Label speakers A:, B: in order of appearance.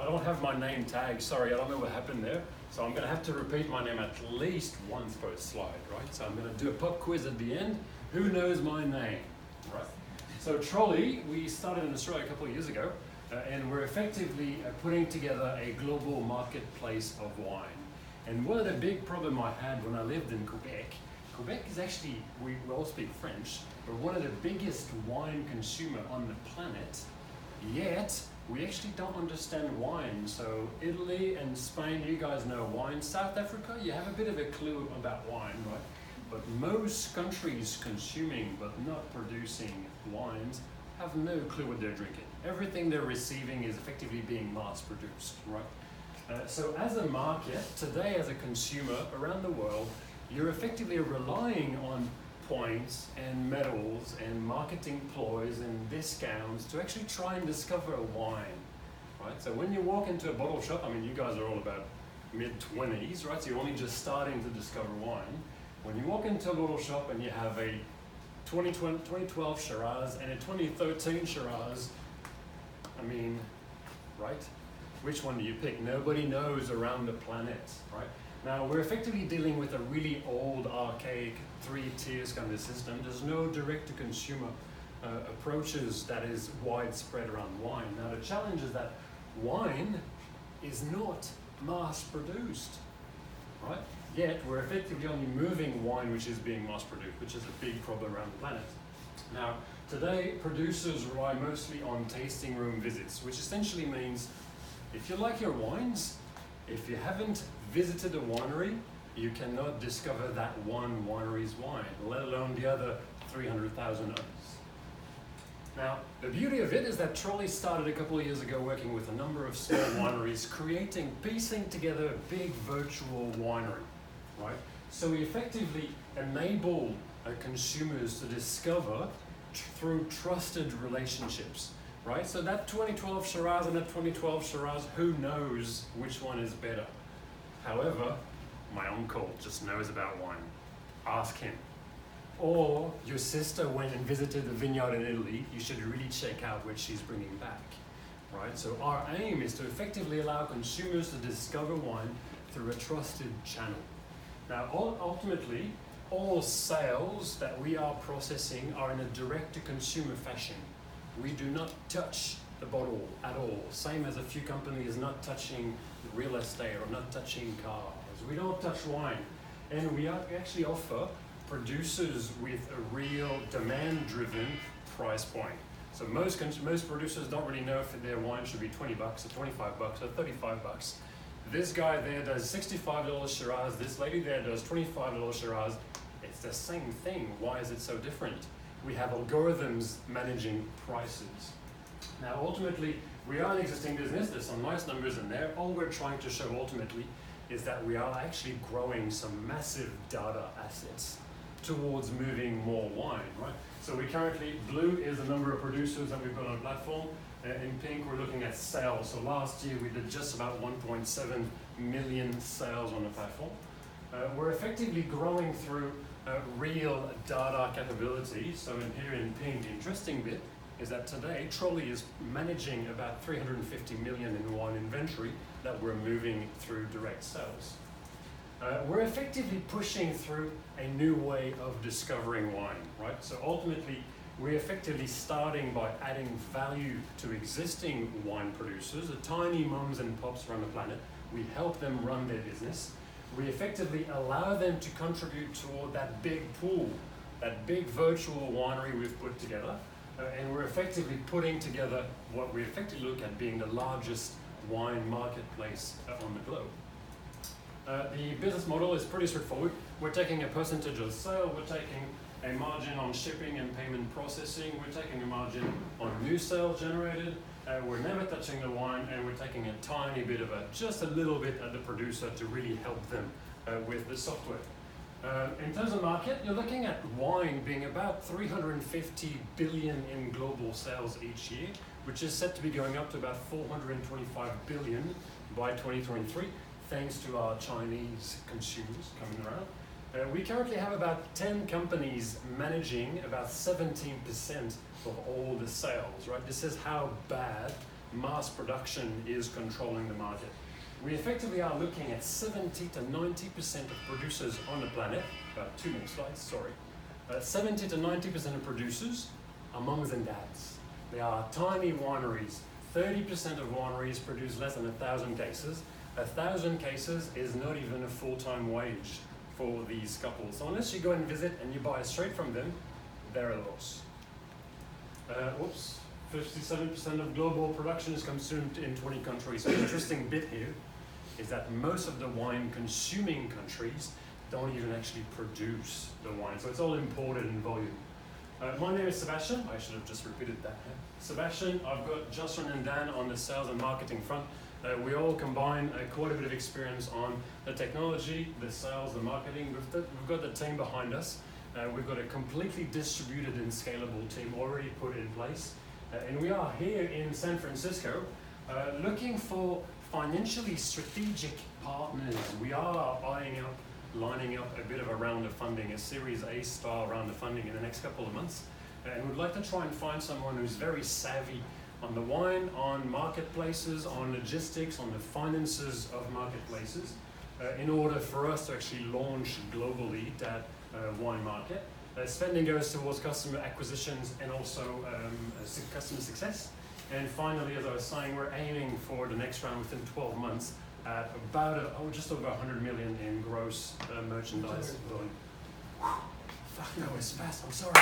A: don't have my name tag, sorry, I don't know what happened there. So I'm gonna have to repeat my name at least once per slide, right? So I'm gonna do a pop quiz at the end. Who knows my name, right? So TROLLY, we started in Australia a couple of years ago, and we're effectively putting together a global marketplace of wine. And one of the big problems I had when I lived in Quebec is actually, we all speak French, we're one of the biggest wine consumer on the planet, yet we actually don't understand wine. So Italy and Spain, you guys know wine. South Africa, you have a bit of a clue about wine, right? But most countries consuming but not producing wines have no clue what they're drinking. Everything they're receiving is effectively being mass produced, right? So as a market, today as a consumer around the world, you're effectively relying on points and medals and marketing ploys and discounts to actually try and discover a wine, right? So when you walk into a bottle shop, I mean, you guys are all about mid-20s, right? So you're only just starting to discover wine. When you walk into a bottle shop and you have a 2012 Shiraz and a 2013 Shiraz, I mean, right? Which one do you pick? Nobody knows around the planet, right? Now, we're effectively dealing with a really old, archaic, 3 tiers kind of system. There's no direct-to-consumer approaches that is widespread around wine. Now, the challenge is that wine is not mass-produced, right? Yet, we're effectively only moving wine which is being mass-produced, which is a big problem around the planet. Now, today, producers rely mostly on tasting room visits, which essentially means if you like your wines, if you haven't visited a winery, you cannot discover that one winery's wine, let alone the other 300,000 others. Now, the beauty of it is that TROLLY started a couple of years ago working with a number of small wineries, piecing together a big virtual winery, right? So we effectively enable consumers to discover through trusted relationships, right? So that 2012 Shiraz and that 2012 Shiraz, who knows which one is better? However, my uncle just knows about wine. Ask him. Or your sister went and visited a vineyard in Italy, you should really check out what she's bringing back, right? So our aim is to effectively allow consumers to discover wine through a trusted channel. Now, ultimately, all sales that we are processing are in a direct-to-consumer fashion. We do not touch the bottle at all. Same as a few companies not touching real estate or not touching cars. We don't touch wine. And we actually offer producers with a real demand-driven price point. So most producers don't really know if their wine should be 20 bucks or 25 bucks or 35 bucks. This guy there does $65 Shiraz, this lady there does $25 Shiraz. It's the same thing. Why is it so different? We have algorithms managing prices. Now, ultimately, we are an existing business. There's some nice numbers in there. All we're trying to show ultimately is that we are actually growing some massive data assets towards moving more wine, right? So we currently, blue is the number of producers that we've got on the platform. In pink, we're looking at sales. So last year, we did just about 1.7 million sales on the platform. We're effectively growing through real data capability. So in here in pink, the interesting bit is that today, TROLLY is managing about 350 million in wine inventory that we're moving through direct sales. We're effectively pushing through a new way of discovering wine, right? So ultimately, we're effectively starting by adding value to existing wine producers, the tiny mums and pops around the planet. We help them run their business. We effectively allow them to contribute toward that big pool, that big virtual winery we've put together. And we're effectively putting together what we effectively look at being the largest wine marketplace on the globe. The business model is pretty straightforward. We're taking a percentage of sale, we're taking a margin on shipping and payment processing, we're taking a margin on new sales generated, we're never touching the wine, and we're taking a tiny bit of just a little bit at the producer to really help them with the software. In terms of market, you're looking at wine being about 350 billion in global sales each year, which is set to be going up to about 425 billion by 2023, thanks to our Chinese consumers coming around. We currently have about 10 companies managing about 17% of all the sales, right? This is how bad mass production is controlling the market. We effectively are looking at 70 to 90% of producers on the planet, 2 more slides, sorry. 70 to 90% of producers are mums and dads. They are tiny wineries. 30% of wineries produce less than 1,000 cases. 1,000 cases is not even a full-time wage for these couples. So unless you go and visit and you buy straight from them, they're a loss. 57% of global production is consumed in 20 countries. So the interesting bit here is that most of the wine consuming countries don't even actually produce the wine. So it's all imported in volume. My name is Sebastien. I should have just repeated that. Sebastien, I've got Jocelyn and Dan on the sales and marketing front. We all combine quite a bit of experience on the technology, the sales, the marketing. We've got the team behind us. We've got a completely distributed and scalable team already put in place. And we are here in San Francisco looking for financially strategic partners. We are lining up a bit of a round of funding, a Series A style round of funding in the next couple of months. And we'd like to try and find someone who's very savvy on the wine, on marketplaces, on logistics, on the finances of marketplaces, in order for us to actually launch globally that wine market. Spending goes towards customer acquisitions and also customer success. And finally, as I was saying, we're aiming for the next round within 12 months at about just over 100 million in gross merchandise volume. Fuck, that was fast, I'm sorry.